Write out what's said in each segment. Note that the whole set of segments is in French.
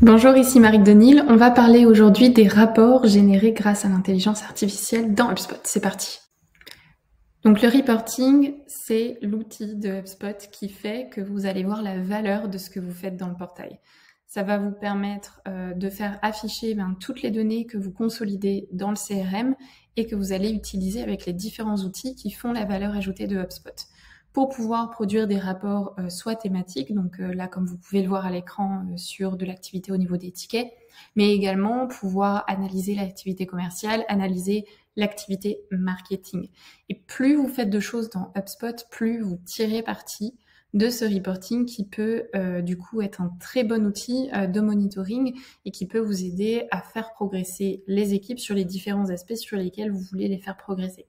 Bonjour, ici Marie Denil. On va parler aujourd'hui des rapports générés grâce à l'intelligence artificielle dans HubSpot. C'est parti. Donc le reporting, c'est l'outil de HubSpot qui fait que vous allez voir la valeur de ce que vous faites dans le portail. Ça va vous permettre de faire afficher toutes les données que vous consolidez dans le CRM et que vous allez utiliser avec les différents outils qui font la valeur ajoutée de HubSpot. Pour pouvoir produire des rapports soit thématiques, donc là comme vous pouvez le voir à l'écran sur de l'activité au niveau des tickets, mais également pouvoir analyser l'activité commerciale, analyser l'activité marketing. Et plus vous faites de choses dans HubSpot, plus vous tirez parti de ce reporting qui peut du coup être un très bon outil de monitoring et qui peut vous aider à faire progresser les équipes sur les différents aspects sur lesquels vous voulez les faire progresser.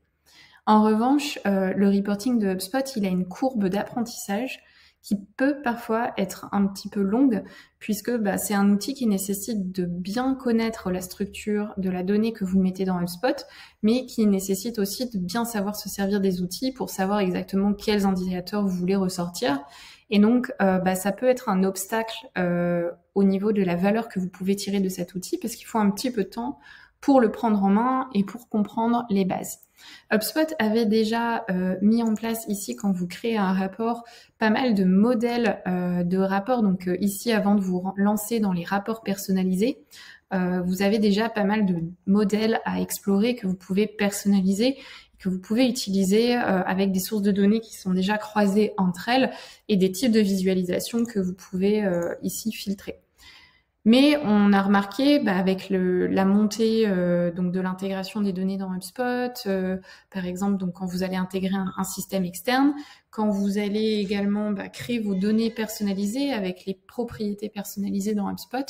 En revanche, le reporting de HubSpot, il a une courbe d'apprentissage qui peut parfois être un petit peu longue puisque c'est un outil qui nécessite de bien connaître la structure de la donnée que vous mettez dans HubSpot, mais qui nécessite aussi de bien savoir se servir des outils pour savoir exactement quels indicateurs vous voulez ressortir. Et donc, ça peut être un obstacle au niveau de la valeur que vous pouvez tirer de cet outil parce qu'il faut un petit peu de temps pour le prendre en main et pour comprendre les bases. HubSpot avait déjà mis en place ici, quand vous créez un rapport, pas mal de modèles de rapports. Donc ici, avant de vous lancer dans les rapports personnalisés, vous avez déjà pas mal de modèles à explorer que vous pouvez personnaliser, que vous pouvez utiliser avec des sources de données qui sont déjà croisées entre elles et des types de visualisation que vous pouvez ici filtrer. Mais on a remarqué avec la montée donc de l'intégration des données dans HubSpot, par exemple, donc quand vous allez intégrer un système externe, quand vous allez également créer vos données personnalisées avec les propriétés personnalisées dans HubSpot,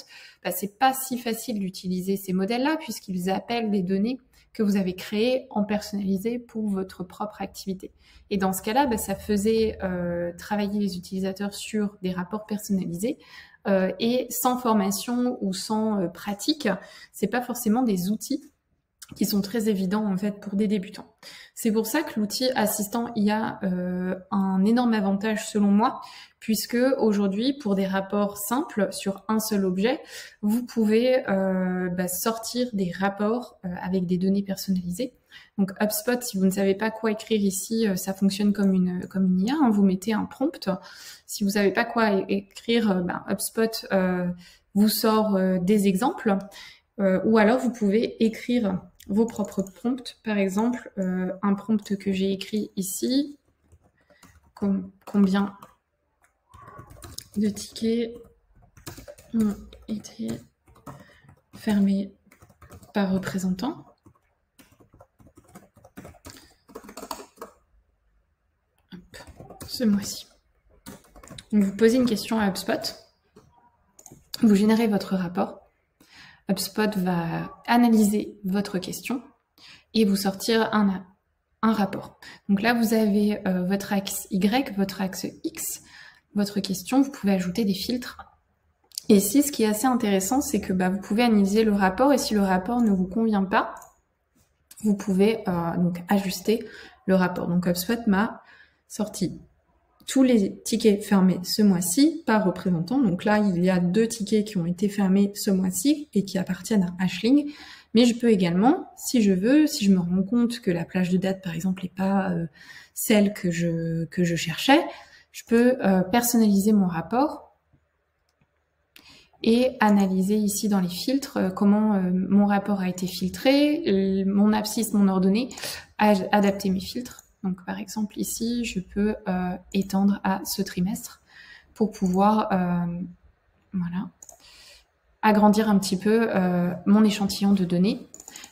c'est pas si facile d'utiliser ces modèles-là puisqu'ils appellent des données que vous avez créées en personnalisé pour votre propre activité. Et dans ce cas-là, ça faisait travailler les utilisateurs sur des rapports personnalisés. Et sans formation ou sans pratique, c'est pas forcément des outils qui sont très évidents en fait pour des débutants. C'est pour ça que l'outil assistant IA a un énorme avantage selon moi, puisque aujourd'hui, pour des rapports simples sur un seul objet, vous pouvez sortir des rapports avec des données personnalisées. Donc HubSpot, si vous ne savez pas quoi écrire ici, ça fonctionne comme une IA. Vous mettez un prompt. Si vous ne savez pas quoi écrire, HubSpot vous sort des exemples. Ou alors vous pouvez écrire vos propres prompts. Par exemple, un prompt que j'ai écrit ici, combien de tickets ont été fermés par représentant. Ce mois-ci. Donc vous posez une question à HubSpot, vous générez votre rapport, HubSpot va analyser votre question et vous sortir un rapport. Donc là, vous avez votre axe Y, votre axe X, votre question, vous pouvez ajouter des filtres. Et ici, ce qui est assez intéressant, c'est que vous pouvez analyser le rapport et si le rapport ne vous convient pas, vous pouvez donc ajuster le rapport. Donc HubSpot m'a sorti tous les tickets fermés ce mois-ci par représentant. Donc là, il y a 2 tickets qui ont été fermés ce mois-ci et qui appartiennent à Ashling. Mais je peux également, si je veux, si je me rends compte que la plage de date, par exemple, n'est pas celle que je cherchais, je peux personnaliser mon rapport et analyser ici dans les filtres comment mon rapport a été filtré, mon abscisse, mon ordonnée, adapter mes filtres. Donc, par exemple, ici, je peux étendre à ce trimestre pour pouvoir agrandir un petit peu mon échantillon de données,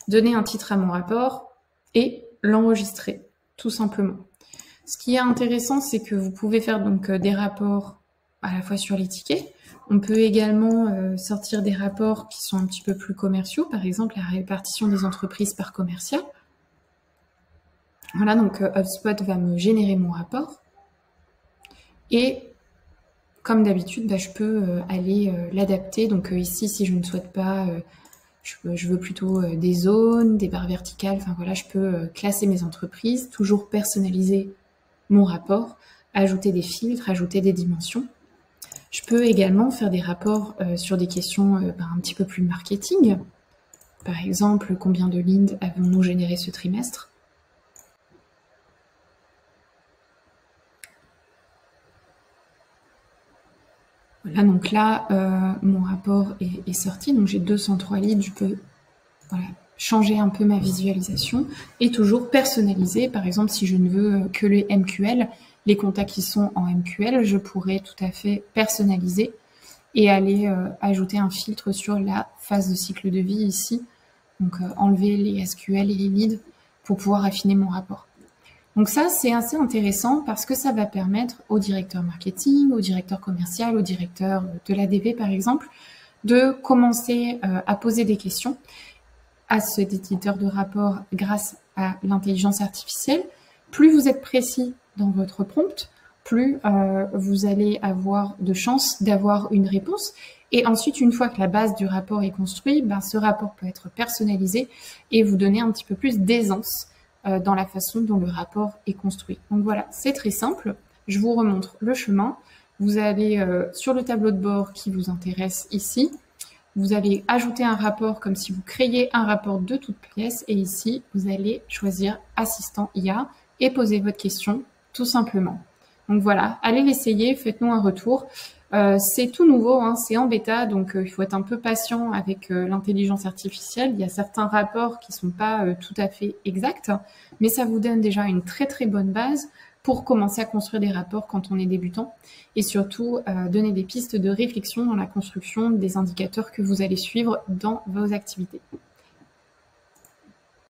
donner un titre à mon rapport et l'enregistrer, tout simplement. Ce qui est intéressant, c'est que vous pouvez faire donc des rapports à la fois sur les tickets. On peut également sortir des rapports qui sont un petit peu plus commerciaux, par exemple la répartition des entreprises par commercial. Voilà, donc HubSpot va me générer mon rapport. Et comme d'habitude, je peux aller l'adapter. Donc ici, si je ne souhaite pas, je veux plutôt des zones, des barres verticales. Enfin voilà, je peux classer mes entreprises, toujours personnaliser mon rapport, ajouter des filtres, ajouter des dimensions. Je peux également faire des rapports sur des questions un petit peu plus marketing. Par exemple, combien de leads avons-nous généré ce trimestre? Voilà, donc là, mon rapport est sorti, donc j'ai 203 leads, je peux changer un peu ma visualisation et toujours personnaliser. Par exemple, si je ne veux que les MQL, les contacts qui sont en MQL, je pourrais tout à fait personnaliser et aller ajouter un filtre sur la phase de cycle de vie ici. Donc enlever les SQL et les leads pour pouvoir affiner mon rapport. Donc ça, c'est assez intéressant parce que ça va permettre au directeur marketing, au directeur commercial, au directeur de l'ADV par exemple, de commencer à poser des questions à cet éditeur de rapport grâce à l'intelligence artificielle. Plus vous êtes précis dans votre prompt, plus vous allez avoir de chances d'avoir une réponse. Et ensuite, une fois que la base du rapport est construite, ce rapport peut être personnalisé et vous donner un petit peu plus d'aisance dans la façon dont le rapport est construit. Donc voilà, c'est très simple. Je vous remontre le chemin. Vous allez sur le tableau de bord qui vous intéresse ici. Vous allez ajouter un rapport comme si vous créiez un rapport de toute pièce. Et ici, vous allez choisir Assistant IA et poser votre question tout simplement. Donc voilà, allez l'essayer, faites-nous un retour. C'est tout nouveau, hein, c'est en bêta, donc il faut être un peu patient avec l'intelligence artificielle. Il y a certains rapports qui sont pas tout à fait exacts, mais ça vous donne déjà une très très bonne base pour commencer à construire des rapports quand on est débutant et surtout donner des pistes de réflexion dans la construction des indicateurs que vous allez suivre dans vos activités.